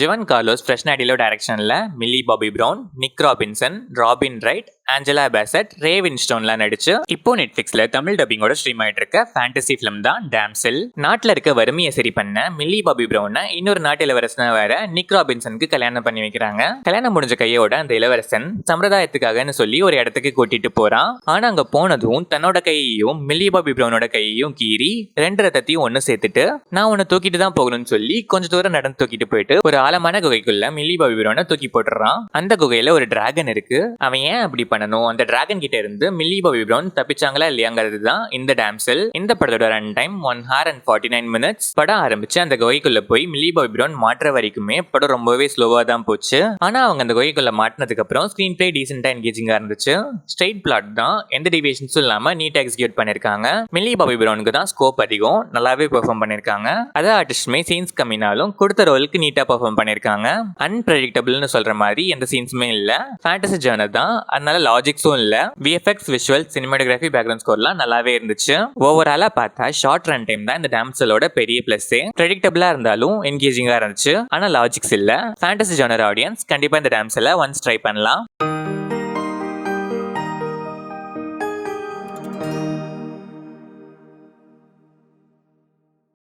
ஜிவன் Carlos Fresnadillo டைரக்ஷன்ல Millie Bobby Brown, Nick Robinson, Robin Wright, Angela Bassett, Ray வின்ஸ்டோன்லாம் நடிச்சு இப்போ நெட்ஃபிளிக்ஸ்ல தமிழ் டப்பிங்கோட ஸ்ட்ரீம் ஆயிட்டு இருக்க ஃபேண்டசி ஃபிலிம் தான் டேம்செல். நாட்டில் இருக்க வறுமையை சரி பண்ண மில்லி பாபி பிரவுனை இன்னொரு நாட்டு இளவரசனை வேற நிக் ராபின்சனுக்கு கல்யாணம் பண்ணி வைக்கிறாங்க. கல்யாணம் முடிஞ்ச கையோட அந்த இளவரசன் சம்பிரதாயத்துக்காகன்னு சொல்லி ஒரு இடத்துக்கு கூட்டிட்டு போறான். ஆனா அங்க போனதும் தன்னோட கையையும் மில்லி பாபி பிரவுனோட கையையும் கீறி 2 ரத்தத்தையும் ஒன்னு சேர்த்துட்டு நான் உன்னை தூக்கிட்டு தான் போகணும்னு சொல்லி கொஞ்சம் தூரம் நடந்து தூக்கிட்டு போயிட்டு ஒரு ஆழமான குகைக்குள்ள மில்லி பாபி பிரவுனை தூக்கி போட்டுறான். அந்த குகையில ஒரு டிராகன் இருக்கு. அவன் ஏன் அப்படி பண்ணணும், அந்த டிராகன் கிட்ட இருந்து மில்லி பாபி பிரவுன் தப்பிச்சாங்களா இல்லையாங்கிறது தான் இந்த டேம்செல். இந்த படத்தோட run time 1 hour and 49 minutes. படம் ஆரம்பிச்சு அந்த குகைக்குள்ள போய் மில்லி பாபி பிரவுன் மாற்ற வரைக்குமே படம் ரொம்பவே ஸ்லோவா தான் போச்சு. ஆனா அவங்க அந்த குகைக்குள்ள மாட்டினதுக்கு அப்புறம் ஸ்கிரீன் பிளே டீசென்டா என்கேஜிங்கா இருந்துச்சு. ஸ்ட்ரெயிட் பிளாட் தான், எந்த டிவியேஷன்ஸும் இல்லாம நீட்டா எக்ஸிக்யூட் பண்ணிருக்காங்க. மில்லி பாபி பிரவுனுக்கு தான் ஸ்கோப் அதிகம், நல்லாவே பெர்ஃபார்ம் பண்ணிருக்காங்க. அதே ஆர்டிஸ்டுமே சீன்ஸ் கம்மினாலும் கொடுத்த ரோலுக்கு நீட்டா பெர்ஃபார்ம் பண்ணிருக்காங்க. அன்பிரடிக்டபிள்னு சொல்ற மாதிரி எந்த சீன்ஸுமே இல்ல. ஃபேண்டசி ஜானர் தான், அதனால லாஜிக்ஸும் இல்ல. விஎஃப்எக்ஸ், விஷுவல், சினிமாட்டோகிராஃபி, பேக்ரவுண்ட் ஸ்கோர்லாம் நல்லாவே இருந்துச்சு. ஓவராலா பார்த்தா ஷார்ட் ரன் டைம் தான் இந்த டேம்செலோட பெரிய பிளஸ். பிரெடிக்டபிளா இருந்தாலும் என்கேஜிங்கா இருந்துச்சு. ஆனா லாஜிக்ஸ் இல்ல. ஃபேண்டசி ஜானர் ஆடியன்ஸ் கண்டிப்பா இந்த டேம்செலை ஒன்ஸ் ட்ரை பண்ணலாம்.